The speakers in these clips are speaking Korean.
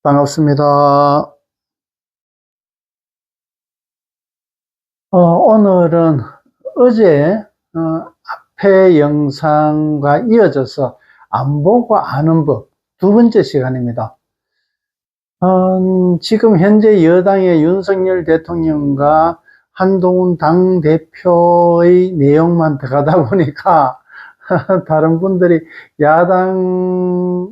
반갑습니다. 오늘은 어제 앞에 영상과 이어져서 안 보고 아는 법 두 번째 시간입니다. 지금 현재 여당의 윤석열 대통령과 한동훈 당대표의 내용만 들어가다 보니까 다른 분들이 야당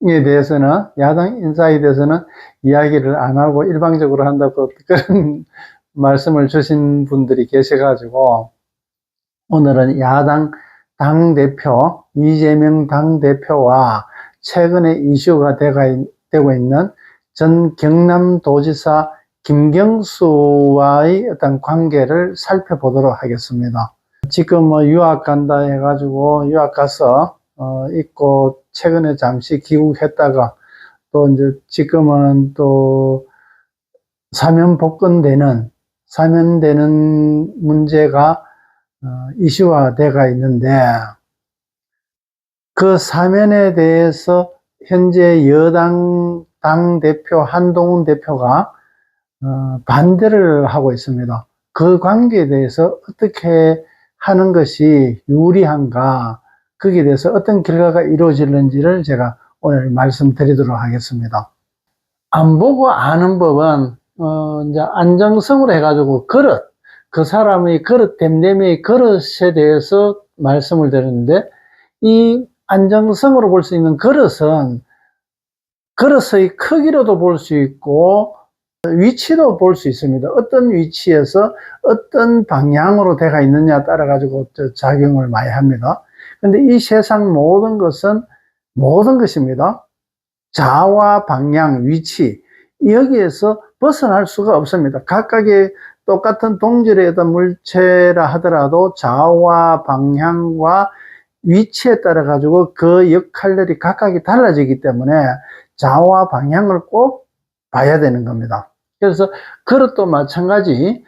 대해서는, 야당 인사에 대해서는 이야기를 안 하고 일방적으로 한다고 그런 말씀을 주신 분들이 계셔가지고, 오늘은 야당 당대표, 이재명 당대표와 최근에 이슈가 되고 있는 전 경남도지사 김경수와의 어떤 관계를 살펴보도록 하겠습니다. 지금 유학 간다 해가지고 유학 가서 있고, 최근에 잠시 귀국했다가 또 이제 지금은 또 사면되는 문제가 이슈화 되어 있는데, 그 사면에 대해서 현재 여당 당대표 한동훈 대표가 반대를 하고 있습니다. 그 관계에 대해서 어떻게 하는 것이 유리한가, 거기에 대해서 어떤 결과가 이루어질는지를 제가 오늘 말씀드리도록 하겠습니다. 안 보고 아는 법은 이제 안정성으로 해가지고 그 사람의 댐댐이의 그릇에 대해서 말씀을 드렸는데, 이 안정성으로 볼 수 있는 그릇은 그릇의 크기로도 볼 수 있고 위치도 볼 수 있습니다. 어떤 위치에서 어떤 방향으로 되어 있느냐 따라 가지고 작용을 많이 합니다. 근데 이 세상 모든 것입니다. 자와 방향, 위치, 여기에서 벗어날 수가 없습니다. 각각의 똑같은 동질의 어떤 물체라 하더라도 자와 방향과 위치에 따라 가지고 그 역할들이 각각이 달라지기 때문에 자와 방향을 꼭 봐야 되는 겁니다. 그래서 그릇도 마찬가지,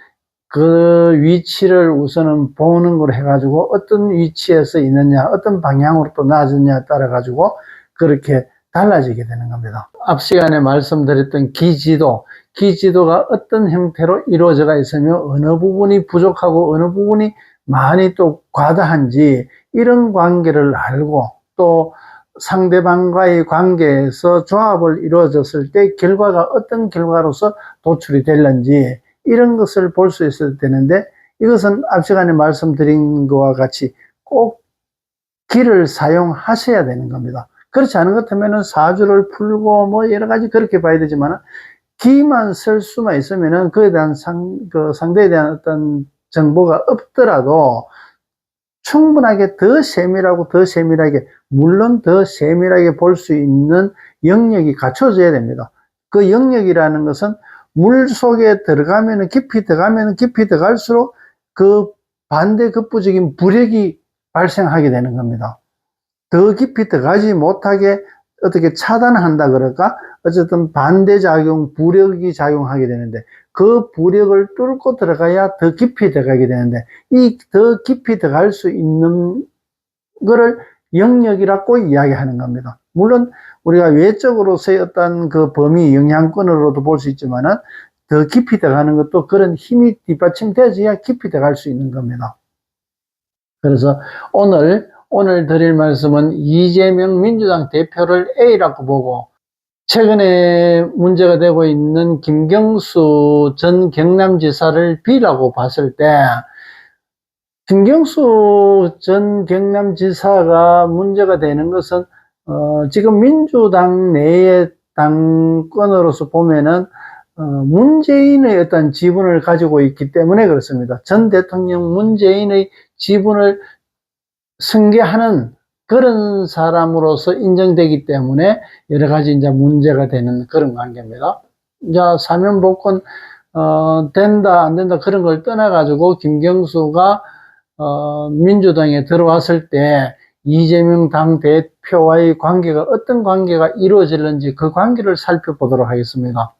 그 위치를 우선은 보는 걸 해가지고 어떤 위치에서 있느냐, 어떤 방향으로 또 놔주느냐에 따라 가지고 그렇게 달라지게 되는 겁니다. 앞 시간에 말씀드렸던 기지도가 어떤 형태로 이루어져 있으며 어느 부분이 부족하고 어느 부분이 많이 또 과다한지, 이런 관계를 알고 또 상대방과의 관계에서 조합을 이루어졌을 때 결과가 어떤 결과로서 도출이 될는지, 이런 것을 볼 수 있어야 되는데, 이것은 앞 시간에 말씀드린 것과 같이 꼭 기를 사용하셔야 되는 겁니다. 그렇지 않은 것 같으면 사주를 풀고 뭐 여러 가지 그렇게 봐야 되지만, 기만 쓸 수만 있으면은 그에 대한 상대에 대한 어떤 정보가 없더라도 충분하게 더 세밀하게, 물론 더 세밀하게 볼 수 있는 영역이 갖춰져야 됩니다. 그 영역이라는 것은 물 속에 들어가면 깊이 들어갈수록 그 반대급부적인 부력이 발생하게 되는 겁니다. 더 깊이 들어가지 못하게 어떻게 차단한다 그럴까? 어쨌든 반대작용, 부력이 작용하게 되는데, 그 부력을 뚫고 들어가야 더 깊이 들어가게 되는데, 이 더 깊이 들어갈 수 있는 거를 영역이라고 이야기하는 겁니다. 물론 우리가 외적으로서의 어떤 그 범위, 영향권으로도 볼 수 있지만은, 더 깊이 들어가는 것도 그런 힘이 뒷받침되어야 깊이 들어갈 수 있는 겁니다. 그래서 오늘 드릴 말씀은 이재명 민주당 대표를 A라고 보고, 최근에 문제가 되고 있는 김경수 전 경남지사를 B라고 봤을 때, 김경수 전 경남지사가 문제가 되는 것은 지금 민주당 내의 당권으로서 보면은 문재인의 어떤 지분을 가지고 있기 때문에 그렇습니다. 전 대통령 문재인의 지분을 승계하는 그런 사람으로서 인정되기 때문에 여러 가지 이제 문제가 되는 그런 관계입니다. 이제 사면복권 된다 안 된다 그런 걸 떠나가지고 김경수가 민주당에 들어왔을 때 이재명 당대표와의 관계가 어떤 관계가 이루어질는지, 그 관계를 살펴보도록 하겠습니다.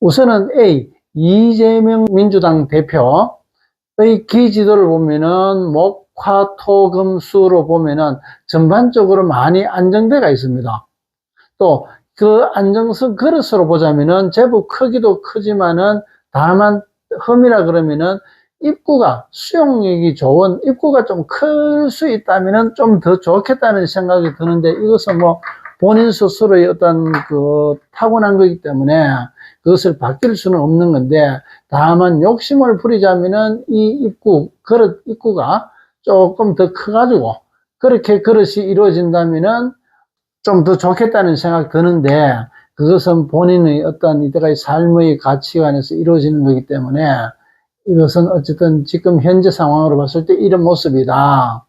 우선은 A, 이재명 민주당 대표의 기지도를 보면은 목화토금수로 보면은 전반적으로 많이 안정되어 있습니다. 또 그 안정성 그릇으로 보자면은 제법 크기도 크지만은 다만 흠이라 그러면은 입구가 수용력이 좋은 입구가 좀 클 수 있다면은 좀 더 좋겠다는 생각이 드는데 이것은 뭐 본인 스스로의 어떤 그 타고난 거기 때문에 그것을 바뀔 수는 없는 건데 다만 욕심을 부리자면은 이 입구 그릇 입구가 조금 더 커가지고 그렇게 그릇이 이루어진다면은 좀 더 좋겠다는 생각 드는데 그것은 본인의 어떤 이때까지 삶의 가치관에서 이루어지는 거기 때문에 이것은 어쨌든 지금 현재 상황으로 봤을 때 이런 모습이다.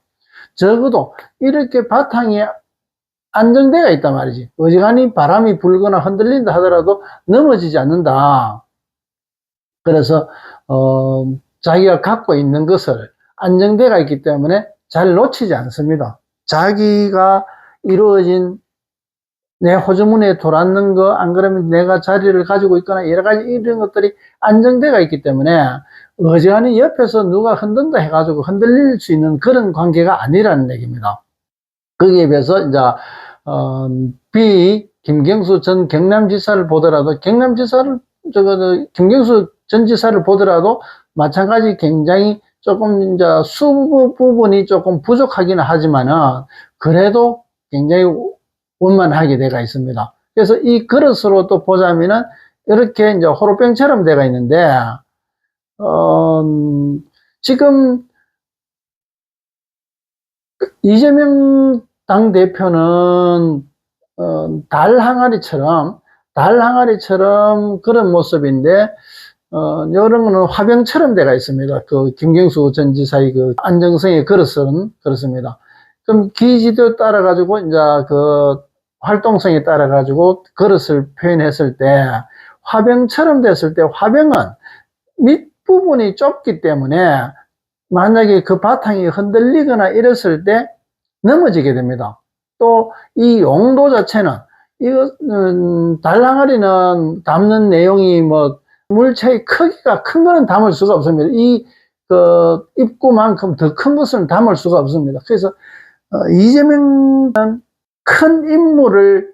적어도 이렇게 바탕이 안정되어 있단 말이지. 어지간히 바람이 불거나 흔들린다 하더라도 넘어지지 않는다. 그래서 자기가 갖고 있는 것을 안정되어 있기 때문에 잘 놓치지 않습니다. 자기가 이루어진 내 호주머니에 돌았는 거, 안 그러면 내가 자리를 가지고 있거나 여러 가지 이런 것들이 안정되어 있기 때문에 어지간히 옆에서 누가 흔든다 해가지고 흔들릴 수 있는 그런 관계가 아니라는 얘기입니다. 거기에 비해서 이제 김경수 전 경남지사를 보더라도 김경수 전 지사를 보더라도 마찬가지 굉장히 조금 이제 수 부분이 조금 부족하기는 하지만은 그래도 굉장히 원만하게 되어 있습니다. 그래서 이 그릇으로 또 보자면은 이렇게 이제 호로병처럼 되어 있는데 지금 이재명 당대표는 달 항아리처럼 그런 모습인데 이런 거는 화병처럼 되어 있습니다. 그 김경수 전 지사의 그 안정성의 그릇은 그렇습니다. 그럼 기지도 따라 가지고 이제 그 활동성에 따라 가지고 그릇을 표현했을 때 화병처럼 됐을 때 화병은 밑부분이 좁기 때문에 만약에 그 바탕이 흔들리거나 이랬을 때 넘어지게 됩니다. 또 이 용도 자체는 이거 달랑아리는 담는 내용이 뭐 물체의 크기가 큰 거는 담을 수가 없습니다. 이 그 입구만큼 더 큰 것은 담을 수가 없습니다. 그래서 이재명은 큰 인물을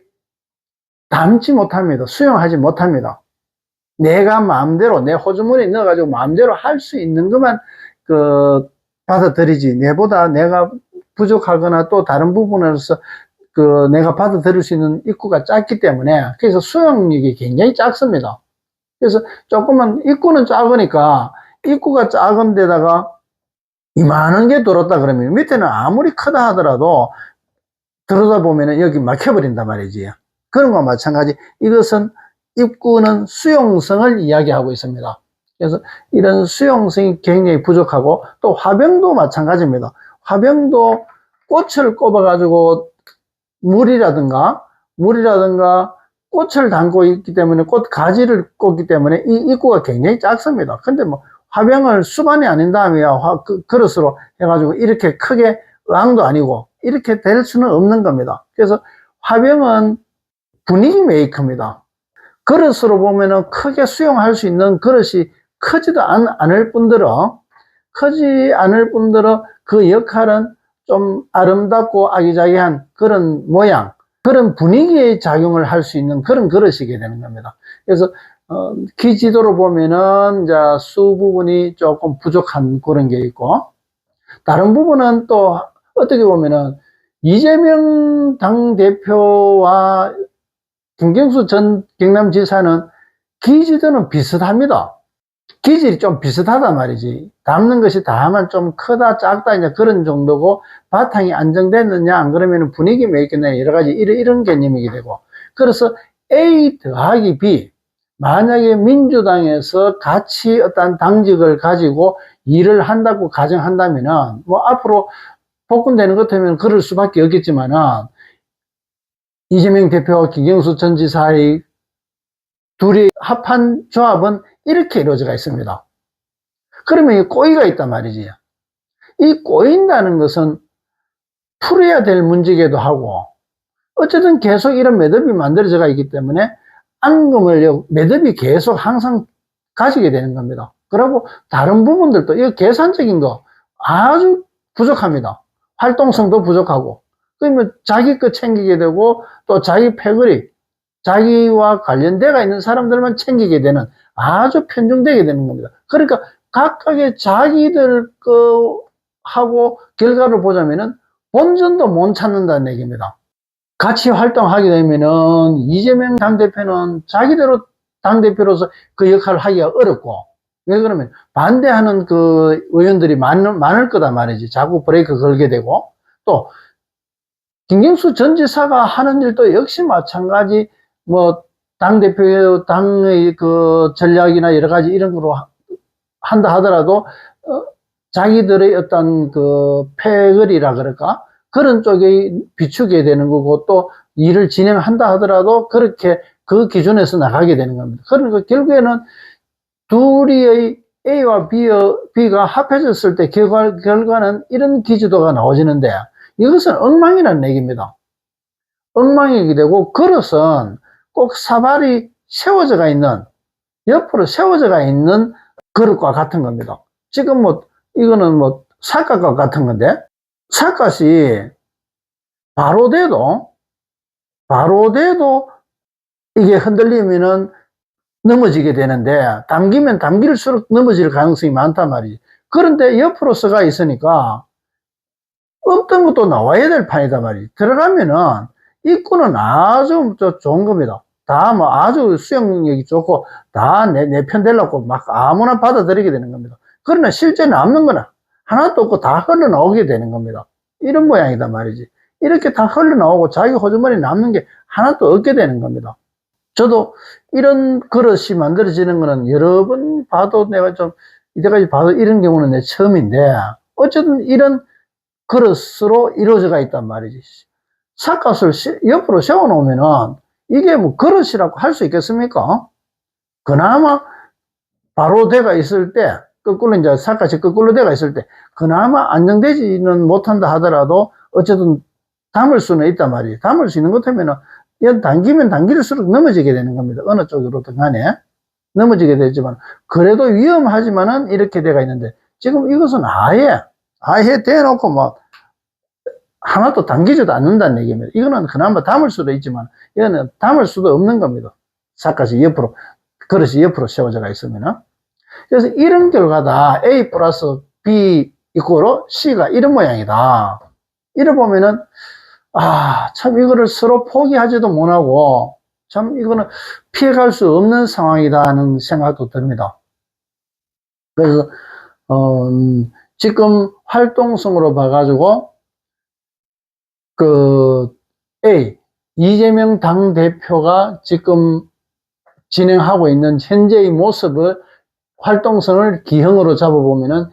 담지 못합니다. 수용하지 못합니다. 내가 마음대로 내 호주머니에 넣어가지고 마음대로 할 수 있는 것만 받아들이지 내보다 내가 부족하거나 또 다른 부분에서 내가 받아들일 수 있는 입구가 작기 때문에 그래서 수용력이 굉장히 작습니다. 그래서 조금만 입구는 작으니까 입구가 작은 데다가 이만한 게 들었다 그러면 밑에는 아무리 크다 하더라도 들여다보면 여기 막혀버린단 말이지. 그런 거와 마찬가지 이것은 입구는 수용성을 이야기하고 있습니다. 그래서 이런 수용성이 굉장히 부족하고 또 화병도 마찬가지입니다. 화병도 꽃을 꼽아 가지고 물이라든가 꽃을 담고 있기 때문에 꽃 가지를 꽂기 때문에 이 입구가 굉장히 작습니다. 근데 뭐 화병을 수반이 아닌 다음에 그릇으로 해가지고 이렇게 크게 의왕도 아니고 이렇게 될 수는 없는 겁니다. 그래서 화병은 분위기 메이커입니다. 그릇으로 보면은 크게 수용할 수 있는 그릇이 크지도 않을 뿐더러 그 역할은 좀 아름답고 아기자기한 그런 모양, 그런 분위기의 작용을 할 수 있는 그런 그릇이게 되는 겁니다. 그래서 기지도로 보면은 이제 수 부분이 조금 부족한 그런 게 있고 다른 부분은 또 어떻게 보면은 이재명 당대표와 김경수 전 경남지사는 기지도는 비슷합니다. 기질이 좀 비슷하단 말이지. 담는 것이 다만 좀 크다 작다 이제 그런 정도고 바탕이 안정됐느냐 안 그러면 분위기 메이커냐 여러 가지 이런 개념이게 되고 그래서 A 더하기 B 만약에 민주당에서 같이 어떤 당직을 가지고 일을 한다고 가정한다면은 뭐 앞으로 복권되는 것 같으면 그럴 수밖에 없겠지만은 이재명 대표와 김경수 전 지사의 둘이 합한 조합은 이렇게 이루어져 있습니다. 그러면 이 꼬이가 있단 말이지. 이 꼬인다는 것은 풀어야 될 문제기도 하고 어쨌든 계속 이런 매듭이 만들어져 있기 때문에 앙금을 매듭이 계속 항상 가지게 되는 겁니다. 그리고 다른 부분들도 이 계산적인 거 아주 부족합니다. 활동성도 부족하고 그러면 자기 거 챙기게 되고 또 자기 패거리 자기와 관련되어 있는 사람들만 챙기게 되는 아주 편중되게 되는 겁니다. 그러니까 각각의 자기들 하고 결과를 보자면은 본전도 못 찾는다는 얘기입니다. 같이 활동하게 되면은 이재명 당대표는 자기대로 당대표로서 그 역할을 하기가 어렵고, 왜 그러면 반대하는 그 의원들이 많을 거다 말이지. 자꾸 브레이크 걸게 되고, 또 김경수 전 지사가 하는 일도 역시 마찬가지, 뭐 당대표의 당의 그 전략이나 여러 가지 이런 거로 한다 하더라도 자기들의 어떤 그 패거리라 그럴까, 그런 쪽에 비추게 되는 거고, 또 일을 진행한다 하더라도 그렇게 그 기준에서 나가게 되는 겁니다. 그러니까 결국에는 둘이의 A와 B가 합해졌을 때 결과는 이런 기지도가 나오지는데, 이것은 엉망이라는 얘기입니다. 엉망이게 되고, 그릇은 꼭 사발이 세워져가 있는, 옆으로 세워져가 있는 그릇과 같은 겁니다. 지금 뭐 이거는 뭐 삿갓과 같은 건데, 삿갓이 바로 돼도 이게 흔들리면은 넘어지게 되는데, 당기면 당길수록 넘어질 가능성이 많단 말이지. 그런데 옆으로 서가 있으니까 없던 것도 나와야 될 판이다 말이지. 들어가면은 입구는 아주 좋은 겁니다. 다 뭐 아주 수용력이 좋고 다 내 편 되려고 막 아무나 받아들이게 되는 겁니다. 그러나 실제 남는 거는 하나도 없고 다 흘러나오게 되는 겁니다. 이런 모양이다 말이지. 이렇게 다 흘러나오고 자기 호주머니 남는 게 하나도 없게 되는 겁니다. 저도 이런 그릇이 만들어지는 거는 여러 번 봐도, 내가 좀 이때까지 봐도 이런 경우는 내 처음인데, 어쨌든 이런 그릇으로 이루어져가 있단 말이지. 삿갓을 옆으로 세워놓으면은 이게 뭐 그릇이라고 할 수 있겠습니까? 그나마 바로 돼가 있을 때, 거꾸로 이제 삿갓이 거꾸로 돼가 있을 때 그나마 안정되지는 못한다 하더라도 어쨌든 담을 수는 있단 말이지. 담을 수 있는 것 같으면은 당기면 당길수록 넘어지게 되는 겁니다. 어느 쪽으로든 간에 넘어지게 되지만, 그래도 위험하지만은 이렇게 돼가 있는데, 지금 이것은 아예 대놓고 뭐 하나도 당기지도 않는다는 얘기입니다. 이거는 그나마 담을 수도 있지만 이거는 담을 수도 없는 겁니다. 삿갓이 옆으로, 그릇이 옆으로 세워져가 있으면은. 그래서 이런 결과다. A 플러스 B 이꼬로 C가 이런 모양이다. 이래 보면은 참 이거를 서로 포기하지도 못하고 참 이거는 피해갈 수 없는 상황이다 하는 생각도 듭니다. 그래서 지금 활동성으로 봐가지고 그 이재명 당대표가 지금 진행하고 있는 현재의 모습을, 활동성을 기형으로 잡아보면은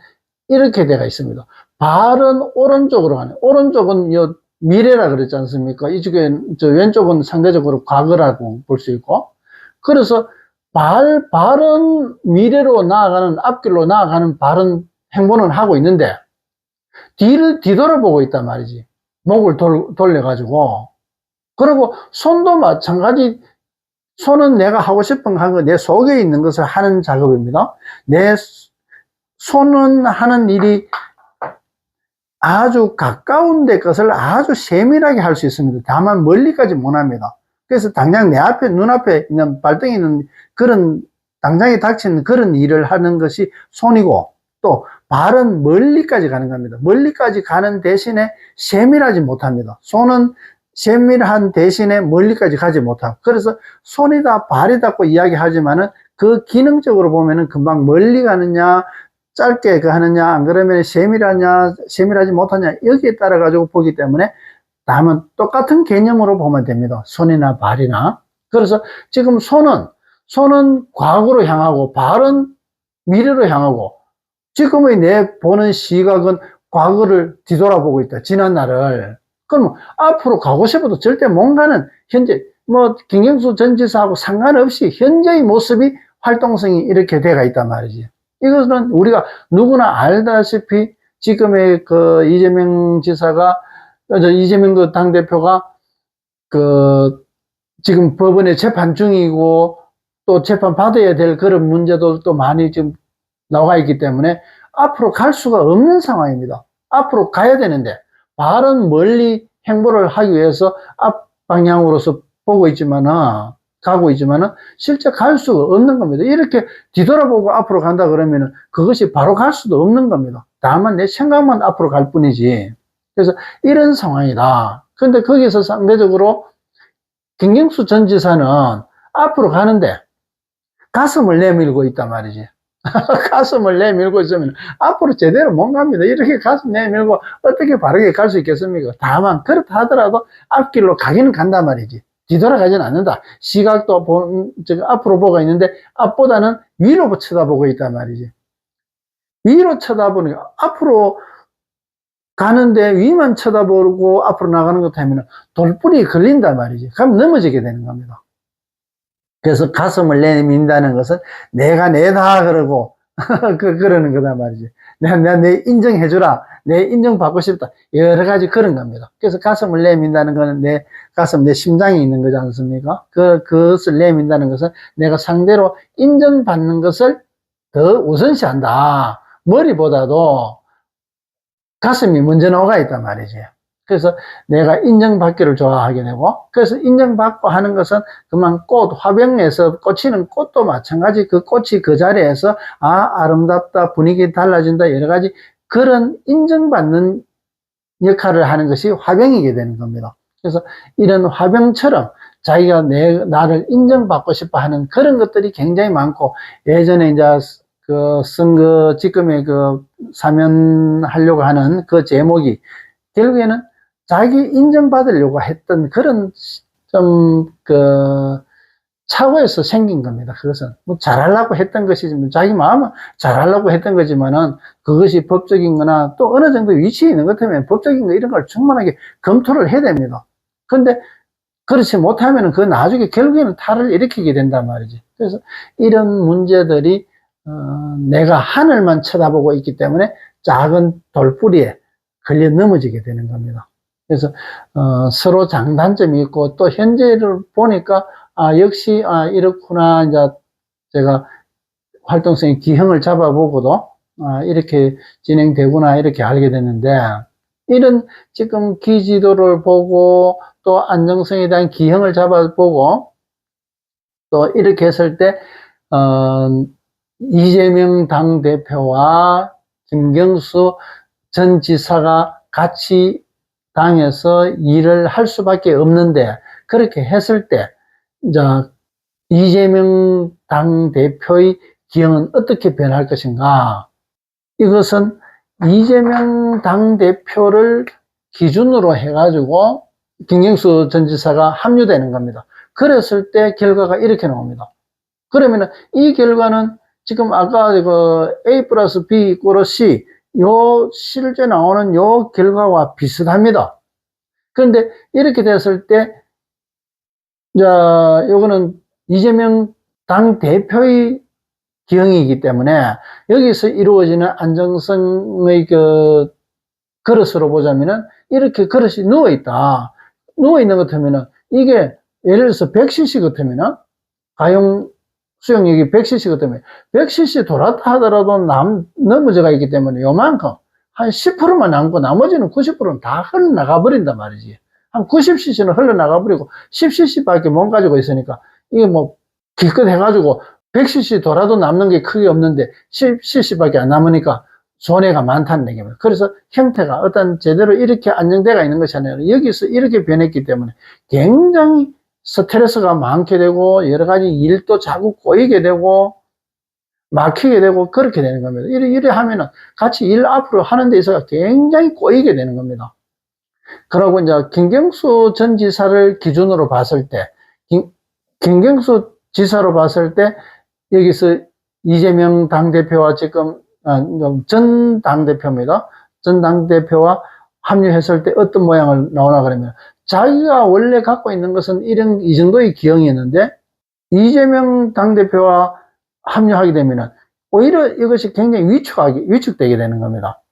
이렇게 되어 있습니다. 발은 오른쪽으로 가네. 오른쪽은 미래라 그랬지 않습니까? 이쪽에 왼쪽은 상대적으로 과거라고 볼 수 있고, 그래서 발은 미래로 나아가는, 앞길로 나아가는 발은 행보는 하고 있는데 뒤를 뒤돌아보고 있단 말이지. 목을 돌려가지고. 그리고 손도 마찬가지. 손은 내가 하고 싶은 거 하는 거, 내 속에 있는 것을 하는 작업입니다. 내 손은 하는 일이 아주 가까운 데 것을 아주 세밀하게 할 수 있습니다. 다만 멀리까지 못합니다. 그래서 당장 내 앞에, 눈앞에 있는 발등에 있는 그런, 당장에 닥치는 그런 일을 하는 것이 손이고, 또 발은 멀리까지 가는 겁니다. 멀리까지 가는 대신에 세밀하지 못합니다. 손은 세밀한 대신에 멀리까지 가지 못하고, 그래서 손이다 발이다고 이야기하지만은 그 기능적으로 보면은 금방 멀리 가느냐 짧게 하느냐, 안 그러면 세밀하냐 세밀하지 못하냐, 여기에 따라 가지고 보기 때문에 다만 똑같은 개념으로 보면 됩니다. 손이나 발이나. 그래서 지금 손은 과거로 향하고 발은 미래로 향하고, 지금의 내 보는 시각은 과거를 뒤돌아보고 있다. 지난 날을. 그럼 앞으로 가고 싶어도 절대 못 가는, 현재 뭐 김경수 전 지사하고 상관없이 현재의 모습이, 활동성이 이렇게 돼가 있단 말이지. 이것은 우리가 누구나 알다시피 지금의 그 이재명 지사가, 이재명 그 당대표가 그 지금 법원에 재판 중이고 또 재판 받아야 될 그런 문제도 또 많이 지금 나와 있기 때문에 앞으로 갈 수가 없는 상황입니다. 앞으로 가야 되는데 바른 멀리 행보를 하기 위해서 앞 방향으로서 보고 있지만은 가고 있지만은 실제 갈 수가 없는 겁니다. 이렇게 뒤돌아보고 앞으로 간다 그러면은 그것이 바로 갈 수도 없는 겁니다. 다만 내 생각만 앞으로 갈 뿐이지. 그래서 이런 상황이다. 근데 거기서 상대적으로 김경수 전 지사는 앞으로 가는데 가슴을 내밀고 있단 말이지. 가슴을 내밀고 있으면 앞으로 제대로 못 갑니다. 이렇게 가슴 내밀고 어떻게 바르게 갈 수 있겠습니까? 다만 그렇다 하더라도 앞길로 가기는 간단 말이지. 뒤돌아가지는 않는다. 시각도 앞으로 보고 있는데 앞보다는 위로 쳐다보고 있단 말이지. 위로 쳐다보니까 앞으로 가는데 위만 쳐다보고 앞으로 나가는 것 하면 돌뿌리 걸린단 말이지. 그럼 넘어지게 되는 겁니다. 그래서 가슴을 내민다는 것은 내가 내다 그러고 그러는 거다 말이지. 내 인정해주라. 내 인정받고 싶다. 여러 가지 그런 겁니다. 그래서 가슴을 내민다는 것은 내 가슴, 내 심장이 있는 거지 않습니까? 그것을 내민다는 것은 내가 상대로 인정받는 것을 더 우선시한다. 머리보다도 가슴이 먼저 나가 있단 말이지. 그래서 내가 인정받기를 좋아하게 되고, 그래서 인정받고 하는 것은 그만 꽃, 화병에서 꽂히는 꽃도 마찬가지. 그 꽃이 그 자리에서 아름답다, 분위기 달라진다, 여러 가지 그런 인정받는 역할을 하는 것이 화병이게 되는 겁니다. 그래서 이런 화병처럼 자기가 나를 인정받고 싶어 하는 그런 것들이 굉장히 많고, 예전에 이제 그 선거 지금의 그 사면하려고 하는 그 제목이 결국에는 자기 인정받으려고 했던 그런 좀 차후에서 생긴 겁니다. 그것은 뭐 잘하려고 했던 것이지만 자기 마음은 잘하려고 했던 거지만은 그것이 법적인 거나 또 어느 정도 위치에 있는 것 같으면 법적인 거 이런 걸 충분하게 검토를 해야 됩니다. 그런데 그렇지 못하면은 그 나중에 결국에는 탈을 일으키게 된단 말이지. 그래서 이런 문제들이 내가 하늘만 쳐다보고 있기 때문에 작은 돌뿌리에 걸려 넘어지게 되는 겁니다. 그래서 서로 장단점이 있고 또 현재를 보니까 역시 이렇구나. 이제 제가 활동성의 기형을 잡아보고도 이렇게 진행되구나 이렇게 알게 됐는데, 이런 지금 기지도를 보고 또 안정성에 대한 기형을 잡아보고 또 이렇게 했을 때 이재명 당대표와 김경수 전 지사가 같이 당에서 일을 할 수밖에 없는데, 그렇게 했을 때 이제 이재명 당대표의 기형은 어떻게 변할 것인가? 이것은 이재명 당대표를 기준으로 해가지고 김경수 전 지사가 합류되는 겁니다. 그랬을 때 결과가 이렇게 나옵니다. 그러면은 이 결과는 지금 아까 A 플러스 B 이꼬르 C 요 실제 나오는 요 결과와 비슷합니다. 그런데 이렇게 됐을 때 요거는 이재명 당대표의 기형이기 때문에 여기서 이루어지는 안정성의 그릇으로 보자면은 이렇게 그릇이 누워있다. 누워있는 것 같으면은 이게 예를 들어서 100cc 같으면은 가용 수용력이 100cc 같으면 100cc 돌았다 하더라도 넘어져가 있기 때문에 요만큼 한 10%만 남고 나머지는 90%는 다 흘러나가 버린단 말이지. 한 90cc는 흘러나가 버리고 10cc밖에 못 가지고 있으니까 이게 뭐 기껏 해가지고 100cc 돌아도 남는 게 크게 없는데 10cc밖에 안 남으니까 손해가 많다는 얘기입니다. 그래서 형태가 어떤 제대로 이렇게 안정되어 있는 것이 아니라 여기서 이렇게 변했기 때문에 굉장히 스트레스가 많게 되고 여러 가지 일도 자꾸 꼬이게 되고 막히게 되고 그렇게 되는 겁니다. 이래 하면은 같이 일 앞으로 하는 데 있어서 굉장히 꼬이게 되는 겁니다. 그러고 이제 김경수 전 지사를 기준으로 봤을 때, 김경수 지사로 봤을 때 여기서 이재명 당대표와 지금 전 당대표입니다. 전 당대표와 합류했을 때 어떤 모양을 나오나 그러면 자기가 원래 갖고 있는 것은 이 정도의 기형이었는데 이재명 당대표와 합류하게 되면 오히려 이것이 굉장히 위축되게 되는 겁니다.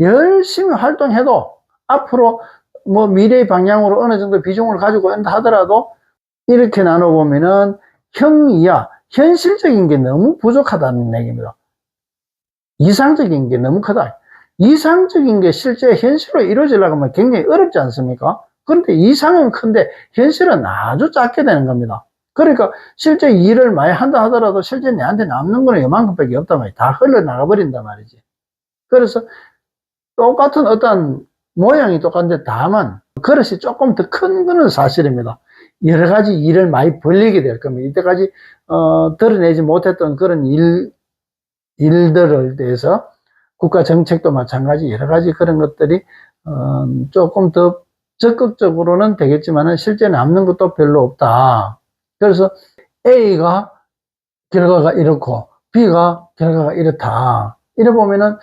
열심히 활동해도 앞으로 뭐 미래의 방향으로 어느 정도 비중을 가지고 한다 하더라도 이렇게 나눠보면은 형이야 현실적인 게 너무 부족하다는 얘기입니다. 이상적인 게 너무 크다. 이상적인 게 실제 현실로 이루어지려고 하면 굉장히 어렵지 않습니까? 그런데 이상은 큰데 현실은 아주 작게 되는 겁니다. 그러니까 실제 일을 많이 한다 하더라도 실제 내한테 남는 거는 요만큼밖에 없단 말이지. 다 흘러나가 버린단 말이지. 그래서 똑같은 어떤 모양이 똑같은데 다만 그릇이 조금 더 큰 거는 사실입니다. 여러 가지 일을 많이 벌리게 될 겁니다. 이때까지 드러내지 못했던 그런 일들을 대해서 국가 정책도 마찬가지 여러 가지 그런 것들이 조금 더 적극적으로는 되겠지만 실제 남는 것도 별로 없다. 그래서 A가 결과가 이렇고 B가 결과가 이렇다. 이래 보면은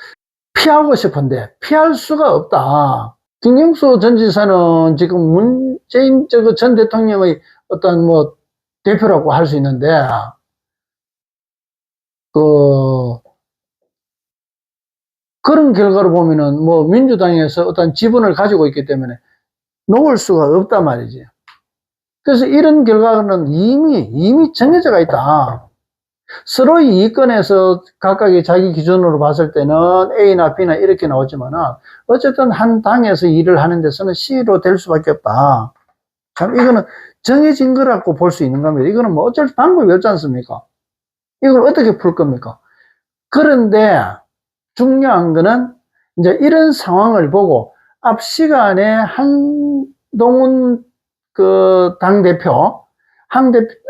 피하고 싶은데 피할 수가 없다. 김경수 전 지사는 지금 문재인 전 대통령의 어떤 뭐 대표라고 할 수 있는데 그런 결과를 보면은 뭐 민주당에서 어떤 지분을 가지고 있기 때문에 놓을 수가 없단 말이지. 그래서 이런 결과는 이미 정해져가 있다. 서로의 이권에서 각각의 자기 기준으로 봤을 때는 A나 B나 이렇게 나오지만은 어쨌든 한 당에서 일을 하는 데서는 C로 될 수밖에 없다. 참 이거는 정해진 거라고 볼 수 있는 겁니다. 이거는 뭐 어쩔 방법이 없지 않습니까? 이걸 어떻게 풀 겁니까? 그런데 중요한 거는 이제 이런 상황을 보고 앞 시간에 한동훈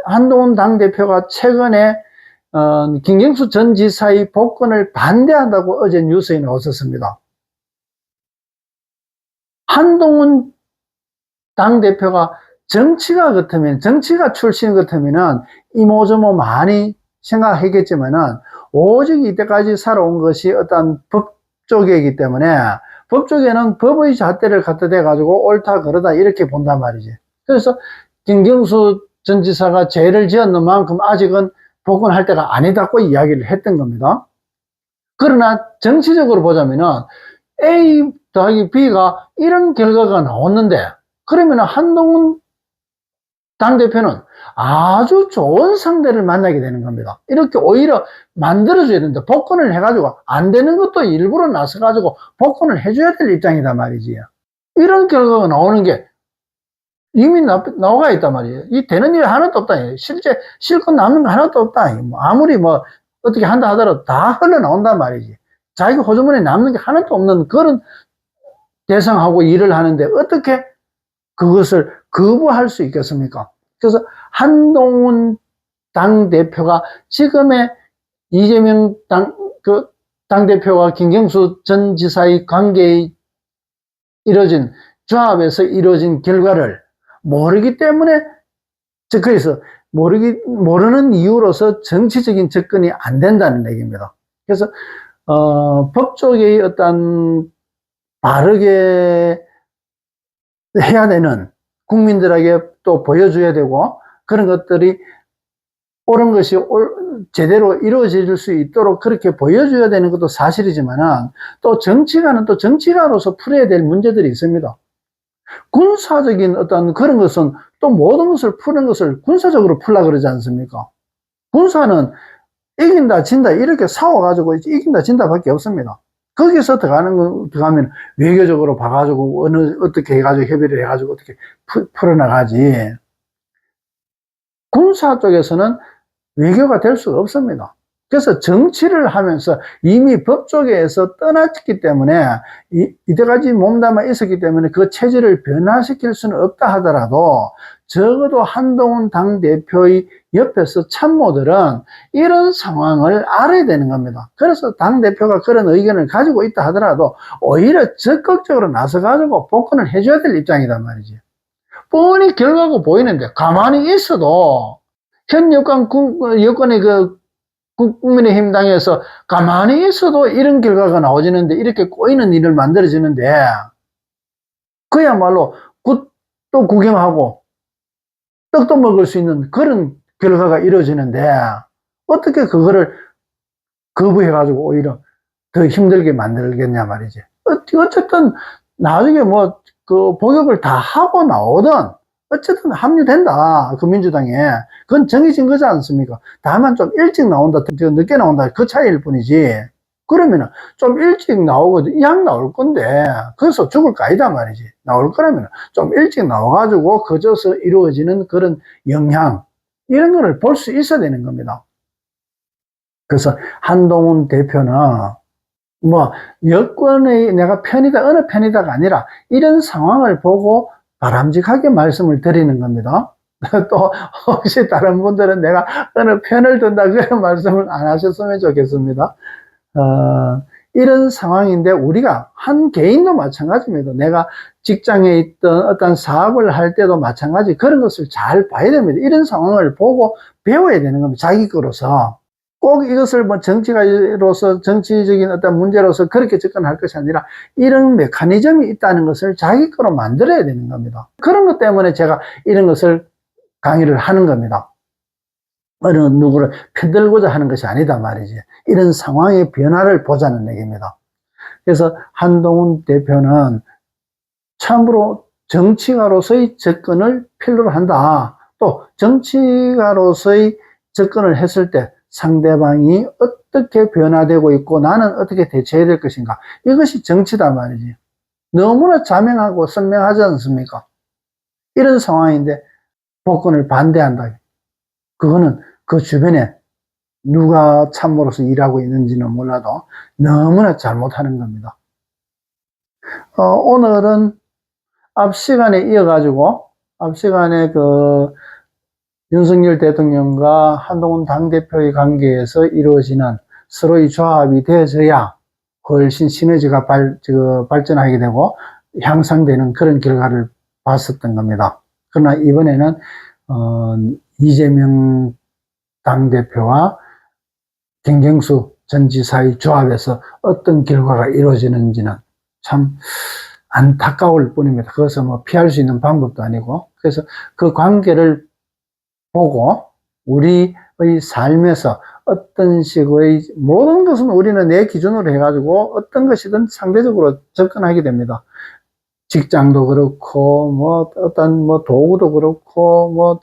한동훈 당대표가 최근에 김경수 전 지사의 복권을 반대한다고 어제 뉴스에 나왔었습니다. 한동훈 당대표가 정치가 출신 같으면은 이모저모 많이 생각했겠지만은 오직 이때까지 살아온 것이 어떤 법 쪽이기 때문에 법 쪽에는 법의 잣대를 갖다 대가지고 옳다 그러다 이렇게 본단 말이지. 그래서 김경수 전 지사가 죄를 지었는 만큼 아직은 복권할 때가 아니다고 이야기를 했던 겁니다. 그러나 정치적으로 보자면은 A 더하기 B가 이런 결과가 나왔는데 그러면 한동훈 당대표는 아주 좋은 상대를 만나게 되는 겁니다. 이렇게 오히려 만들어줘야 된다. 복권을 해가지고 안 되는 것도 일부러 나서가지고 복권을 해줘야 될 입장이다 말이지. 이런 결과가 나오는 게 이미 나와 있단 말이에요. 이 되는 일 하나도 없다. 실제 실컷 남는 거 하나도 없다. 아무리 뭐 어떻게 한다 하더라도 다 흘러나온단 말이지. 자기 호주머니에 남는 게 하나도 없는 그런 대상하고 일을 하는데 어떻게 그것을 거부할 수 있겠습니까? 그래서 한동훈 당대표가 지금의 이재명 당대표와 김경수 전 지사의 관계에 이뤄진 조합에서 이루어진 결과를 모르기 때문에 그래서 모르는 이유로서 정치적인 접근이 안 된다는 얘기입니다. 그래서 법 쪽의 어떤 바르게 해야 되는 국민들에게 또 보여줘야 되고 그런 것들이 옳은 것이 제대로 이루어질 수 있도록 그렇게 보여줘야 되는 것도 사실이지만 또 정치가는 또 정치가로서 풀어야 될 문제들이 있습니다. 군사적인 어떤 그런 것은 또 모든 것을 푸는 것을 군사적으로 풀라 그러지 않습니까? 군사는 이긴다 진다 이렇게 싸워가지고 이긴다 진다 밖에 없습니다. 거기서 들어가면 외교적으로 봐가지고 어떻게 해가지고 협의를 해가지고 어떻게 풀어나가지. 군사 쪽에서는 외교가 될 수가 없습니다. 그래서 정치를 하면서 이미 법 쪽에서 떠났기 때문에 이때까지 몸담아 있었기 때문에 그 체질을 변화시킬 수는 없다 하더라도 적어도 한동훈 당대표의 옆에서 참모들은 이런 상황을 알아야 되는 겁니다. 그래서 당대표가 그런 의견을 가지고 있다 하더라도 오히려 적극적으로 나서가지고 복권을 해줘야 될 입장이란 말이지. 뻔히 결과가 보이는데 가만히 있어도 현 여권의 국민의힘 당에서 가만히 있어도 이런 결과가 나오지는데 이렇게 꼬이는 일을 만들어지는데 그야말로 굿도 구경하고 떡도 먹을 수 있는 그런 결과가 이루어지는데 어떻게 그거를 거부해가지고 오히려 더 힘들게 만들겠냐 말이지. 어쨌든 나중에 뭐 그 복역을 다 하고 나오든 어쨌든 합류된다. 그 민주당에. 그건 정해진 거지 않습니까? 다만 좀 일찍 나온다, 늦게 나온다. 그 차이일 뿐이지. 그러면은 좀 일찍 나오고 이왕 나올 건데 그래서 죽을 거 아니다 말이지. 나올 거라면 좀 일찍 나와가지고 그저서 이루어지는 그런 영향 이런 거를 볼 수 있어야 되는 겁니다. 그래서 한동훈 대표는 뭐 여권의 내가 편이다 어느 편이다가 아니라 이런 상황을 보고 바람직하게 말씀을 드리는 겁니다. 또 혹시 다른 분들은 내가 어느 편을 든다 그런 말씀을 안 하셨으면 좋겠습니다. 이런 상황인데 우리가 한 개인도 마찬가지입니다. 내가 직장에 있던 어떤 사업을 할 때도 마찬가지 그런 것을 잘 봐야 됩니다. 이런 상황을 보고 배워야 되는 겁니다. 자기 거로서. 꼭 이것을 뭐 정치가로서 정치적인 어떤 문제로서 그렇게 접근할 것이 아니라 이런 메커니즘이 있다는 것을 자기 거로 만들어야 되는 겁니다. 그런 것 때문에 제가 이런 것을 강의를 하는 겁니다. 어느 누구를 편들고자 하는 것이 아니다 말이지. 이런 상황의 변화를 보자는 얘기입니다. 그래서 한동훈 대표는 참으로 정치가로서의 접근을 필요로 한다. 또 정치가로서의 접근을 했을 때 상대방이 어떻게 변화되고 있고 나는 어떻게 대처해야 될 것인가. 이것이 정치다 말이지. 너무나 자명하고 선명하지 않습니까? 이런 상황인데 복권을 반대한다. 그거는 그 주변에 누가 참모로서 일하고 있는지는 몰라도 너무나 잘못하는 겁니다. 오늘은 앞 시간에 이어가지고 앞 시간에 윤석열 대통령과 한동훈 당대표의 관계에서 이루어지는 서로의 조합이 되어져야 훨씬 시너지가 발전하게 되고 향상되는 그런 결과를 봤었던 겁니다. 그러나 이번에는 이재명 당대표와 김경수 전 지사의 조합에서 어떤 결과가 이루어지는지는 참 안타까울 뿐입니다. 그것은 뭐 피할 수 있는 방법도 아니고. 그래서 그 관계를 보고 우리의 삶에서 어떤 식의 모든 것은 우리는 내 기준으로 해가지고 어떤 것이든 상대적으로 접근하게 됩니다. 직장도 그렇고 뭐 어떤 뭐 도구도 그렇고 뭐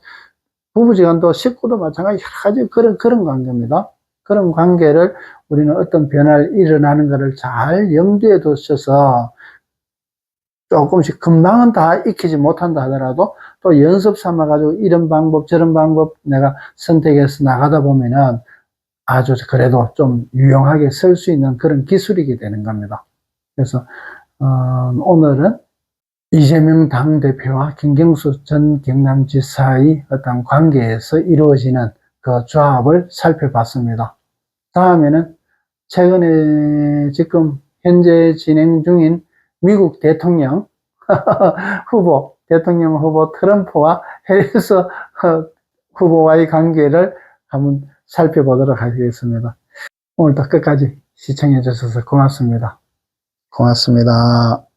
부부지간도 식구도 마찬가지 여러 가지 그런 관계입니다. 그런 관계를 우리는 어떤 변화를 일어나는 것을 잘 염두에 두셔서 조금씩 금방은 다 익히지 못한다 하더라도 또 연습 삼아 가지고 이런 방법 저런 방법 내가 선택해서 나가다 보면은 아주 그래도 좀 유용하게 쓸 수 있는 그런 기술이게 되는 겁니다. 그래서 오늘은 이재명 당대표와 김경수 전 경남지사의 어떤 관계에서 이루어지는 그 조합을 살펴봤습니다. 다음에는 최근에 지금 현재 진행 중인 미국 대통령 대통령 후보 트럼프와 해리스 후보와의 관계를 한번 살펴보도록 하겠습니다. 오늘도 끝까지 시청해 주셔서 고맙습니다. 고맙습니다.